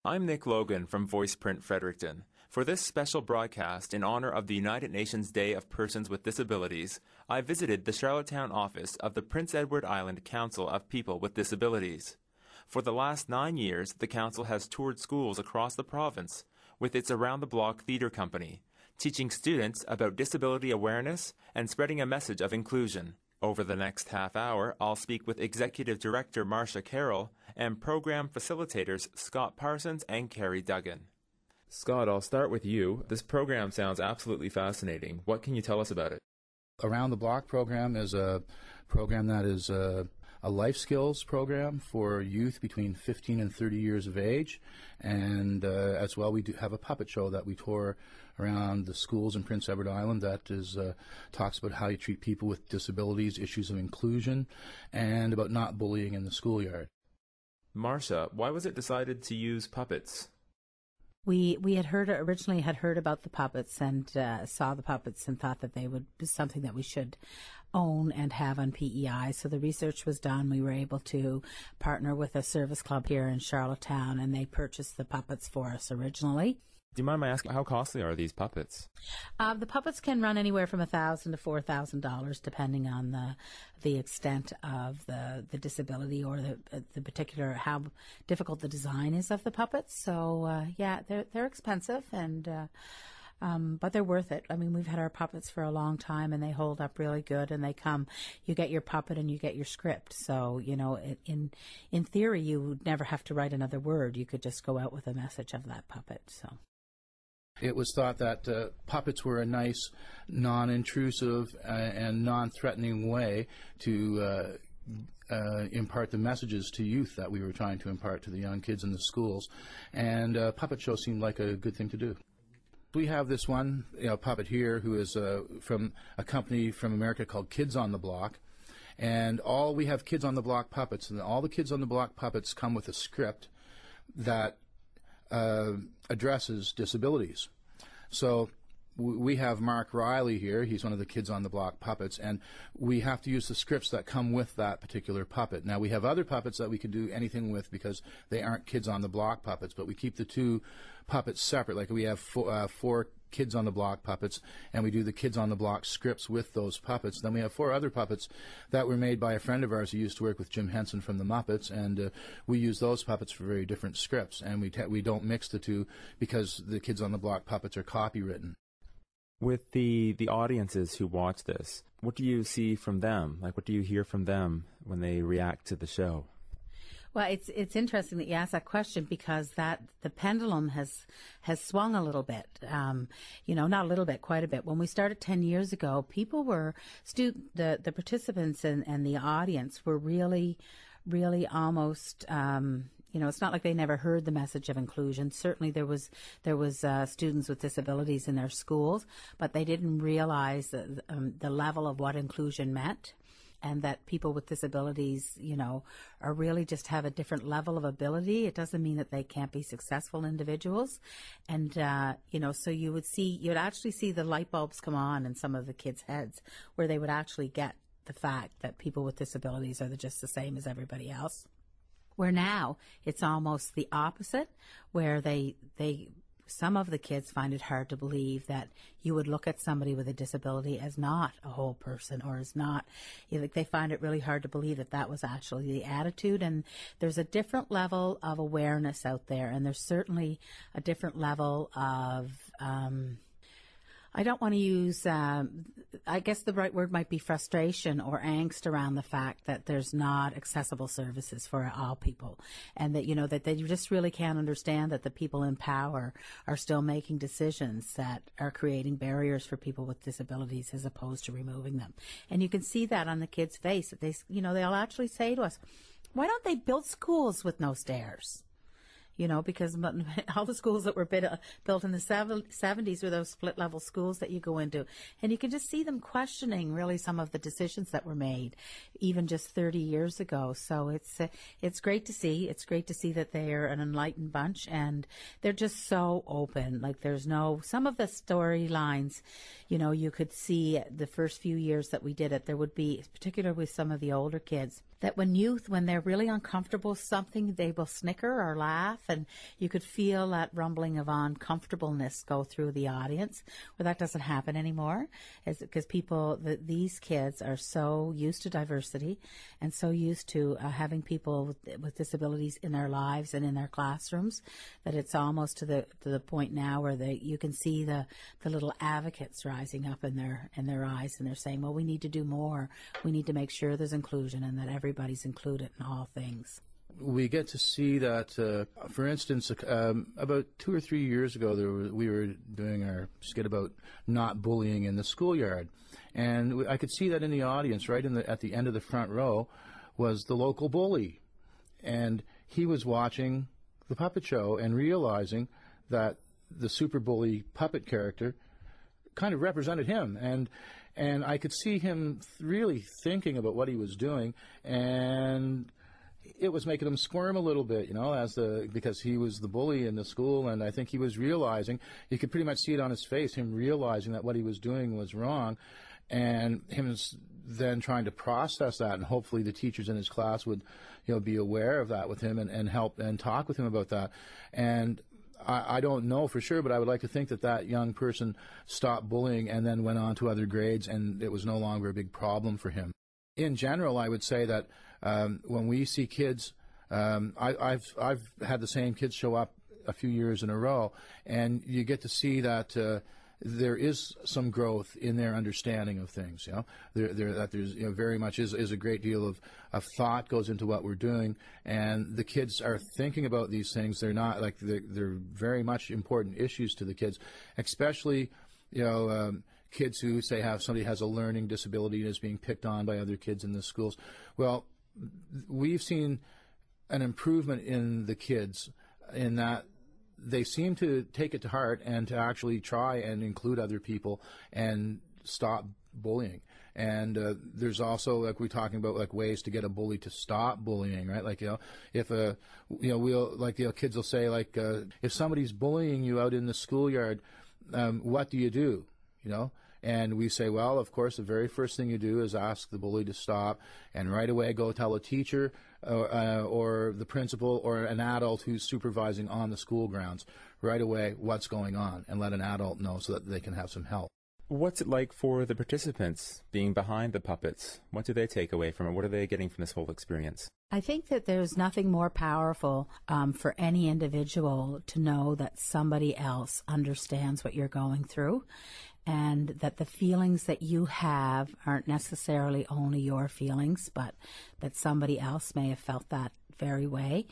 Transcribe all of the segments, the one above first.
I'm Nick Logan from VoicePrint Fredericton. For this special broadcast in honor of the United Nations Day of Persons with Disabilities, I visited the Charlottetown office of the Prince Edward Island Council of People with Disabilities. For the last 9 years, the council has toured schools across the province with its around-the-block theatre company, teaching students about disability awareness and spreading a message of inclusion. Over the next half hour, I'll speak with Executive Director Marcia Carroll and Program Facilitators Scott Parsons and Kerry Duggan. Scott, I'll start with you. This program sounds absolutely fascinating. What can you tell us about it? Around the Block program is a program that is a life skills program for youth between 15 and 30 years of age. And as well, we do have a puppet show that we tour around the schools in Prince Edward Island that is talks about how you treat people with disabilities, issues of inclusion, and about not bullying in the schoolyard. Marcia, why was it decided to use puppets? We originally had heard about the puppets and saw the puppets and thought that they would be something that we should own and have on P.E.I. So the research was done. We were able to partner with a service club here in Charlottetown, and they purchased the puppets for us originally. Do you mind my asking, how costly are these puppets? The puppets can run anywhere from $1,000 to $4,000, depending on the extent of the disability or the particular how difficult the design is of the puppets. So they're expensive, and but they're worth it. I mean, we've had our puppets for a long time, and they hold up really good. And they come, you get your puppet and you get your script. So in theory, you would never have to write another word. You could just go out with a message of that puppet. So. It was thought that puppets were a nice, non-intrusive and non-threatening way to impart the messages to youth that we were trying to impart to the young kids in the schools. And puppet show seemed like a good thing to do. We have this one puppet here who is from a company from America called Kids on the Block. And we have Kids on the Block puppets, and all the Kids on the Block puppets come with a script that addresses disabilities. So we have Mark Riley here. He's one of the Kids on the Block puppets, and we have to use the scripts that come with that particular puppet. Now, we have other puppets that we can do anything with because they aren't Kids on the Block puppets, but we keep the two puppets separate. Like we have four Kids on the Block puppets, and we do the Kids on the Block scripts with those puppets. Then we have 4 other puppets that were made by a friend of ours who used to work with Jim Henson from the Muppets, and we use those puppets for very different scripts, and we don't mix the two because the Kids on the Block puppets are copywritten. With the audiences who watch this, what do you see from them? Like, what do you hear from them when they react to the show? Well, it's interesting that you ask that question because the pendulum has swung a little bit. Not a little bit, quite a bit. When we started 10 years ago, people were the participants and the audience were really, really almost. It's not like they never heard the message of inclusion. Certainly, there was students with disabilities in their schools, but they didn't realize the level of what inclusion meant. And that people with disabilities, are really just have a different level of ability. It doesn't mean that they can't be successful individuals. And, so you'd actually see the light bulbs come on in some of the kids' heads where they would actually get the fact that people with disabilities are just the same as everybody else. Where now it's almost the opposite, where some of the kids find it hard to believe that you would look at somebody with a disability as not a whole person or as not, they find it really hard to believe that was actually the attitude. And there's a different level of awareness out there, and there's certainly a different level of, I don't want to use, I guess the right word might be frustration or angst around the fact that there's not accessible services for all people. And that, that they just really can't understand that the people in power are still making decisions that are creating barriers for people with disabilities as opposed to removing them. And you can see that on the kids' face. That they'll actually say to us, why don't they build schools with no stairs? Because all the schools that were built in the 70s were those split-level schools that you go into. And you can just see them questioning, really, some of the decisions that were made, even just 30 years ago. So it's great to see. It's great to see that they are an enlightened bunch, and they're just so open. Like, some of the storylines, you could see the first few years that we did it, there would be, particularly with some of the older kids, that when they're really uncomfortable with something, they will snicker or laugh, and you could feel that rumbling of uncomfortableness go through the audience, where that doesn't happen anymore, because these kids are so used to diversity and so used to having people with disabilities in their lives and in their classrooms, that it's almost to the point now where you can see the little advocates rising up in their eyes, and they're saying, well, we need to do more. We need to make sure there's inclusion and that everybody's included in all things. We get to see that, for instance, about 2 or 3 years ago, we were doing our skit about not bullying in the schoolyard, and I could see that in the audience, right at the end of the front row, was the local bully, and he was watching the puppet show and realizing that the super bully puppet character kind of represented him, and I could see him really thinking about what he was doing, and it was making him squirm a little bit, because he was the bully in the school, and I think he was realizing, you could pretty much see it on his face, him realizing that what he was doing was wrong, and him then trying to process that, and hopefully the teachers in his class would, be aware of that with him and help and talk with him about that. And I don't know for sure, but I would like to think that young person stopped bullying and then went on to other grades, and it was no longer a big problem for him. In general, I would say that when we see kids, I've had the same kids show up a few years in a row, and you get to see that there is some growth in their understanding of things. That there's very much is a great deal of thought goes into what we're doing, and the kids are thinking about these things. They're not like they're very much important issues to the kids, especially kids who say somebody has a learning disability and is being picked on by other kids in the schools. Well, we've seen an improvement in the kids in that they seem to take it to heart and to actually try and include other people and stop bullying. And there's also, like we're talking about, like ways to get a bully to stop bullying, right? Like, if kids will say, like, if somebody's bullying you out in the schoolyard, what do you do? And we say, well, of course, the very first thing you do is ask the bully to stop, and right away go tell a teacher or the principal or an adult who's supervising on the school grounds right away what's going on, and let an adult know so that they can have some help. What's it like for the participants being behind the puppets? What do they take away from it? What are they getting from this whole experience? I think that there's nothing more powerful for any individual to know that somebody else understands what you're going through, and that the feelings that you have aren't necessarily only your feelings, but that somebody else may have felt that very way.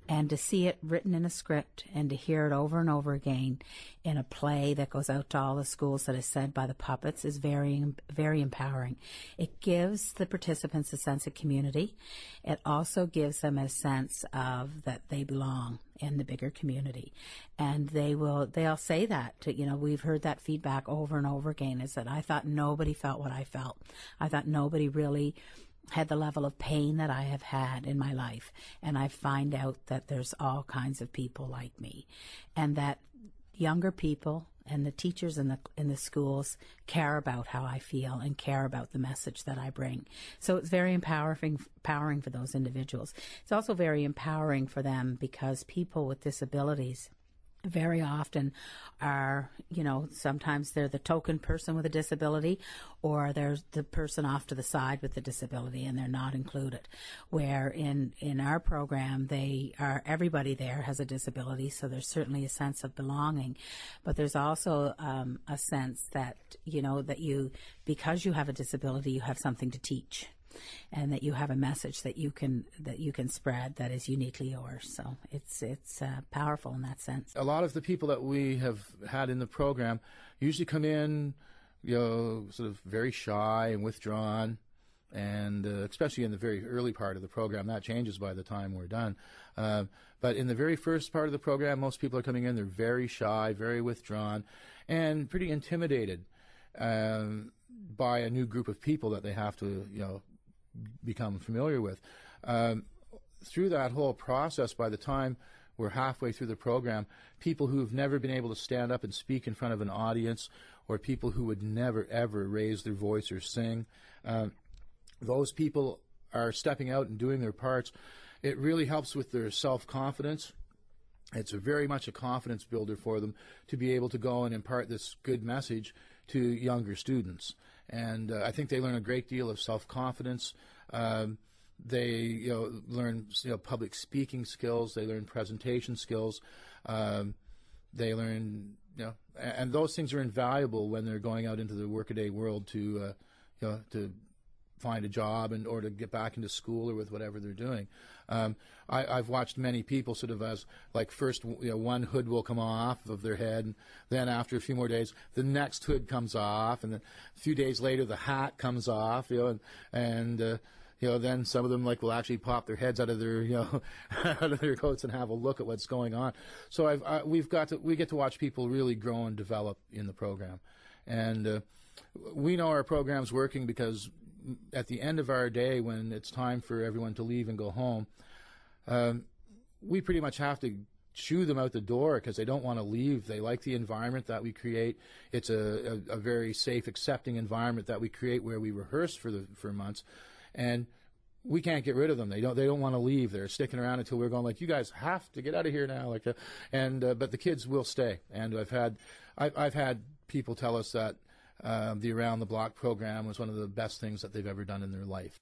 And to see it written in a script and to hear it over and over again in a play that goes out to all the schools that is said by the puppets is very, very empowering. It gives the participants a sense of community. It also gives them a sense of that they belong in the bigger community. And they'll say that, we've heard that feedback over and over again, is that I thought nobody felt what I felt. I thought nobody really had the level of pain that I have had in my life, and I find out that there's all kinds of people like me, and that younger people and the teachers in the schools care about how I feel and care about the message that I bring. So it's very empowering for those individuals. It's also very empowering for them because people with disabilities very often are, sometimes they're the token person with a disability, or they're the person off to the side with the disability and they're not included. Where in our program, everybody there has a disability, so there's certainly a sense of belonging, but there's also a sense that, because you have a disability, you have something to teach, and that you have a message that you can spread that is uniquely yours. So it's powerful in that sense. A lot of the people that we have had in the program usually come in, sort of very shy and withdrawn, and especially in the very early part of the program. That changes by the time we're done. But in the very first part of the program, most people are coming in, they're very shy, very withdrawn, and pretty intimidated by a new group of people that they have to, become familiar with. Through that whole process, by the time we're halfway through the program, people who've never been able to stand up and speak in front of an audience, or people who would never, ever raise their voice or sing, those people are stepping out and doing their parts, it really helps with their self-confidence. It's very much a confidence builder for them to be able to go and impart this good message to younger students. And I think they learn a great deal of self-confidence. They learn public speaking skills. They learn presentation skills. They learn and those things are invaluable when they're going out into the workaday world to find a job or to get back into school or with whatever they're doing. I've watched many people sort of as like first one hood will come off of their head, and then after a few more days the next hood comes off, and then a few days later the hat comes off, and then some of them will actually pop their heads out of their out of their coats and have a look at what's going on. So we get to watch people really grow and develop in the program, and we know our program's working because at the end of our day, when it's time for everyone to leave and go home, we pretty much have to shoo them out the door because they don't want to leave. They like the environment that we create. It's a very safe, accepting environment that we create where we rehearse for months, and we can't get rid of them. They don't want to leave. They're sticking around until we're going you guys have to get out of here now. But the kids will stay. And I've had people tell us that the Around the Block program was one of the best things that they've ever done in their life.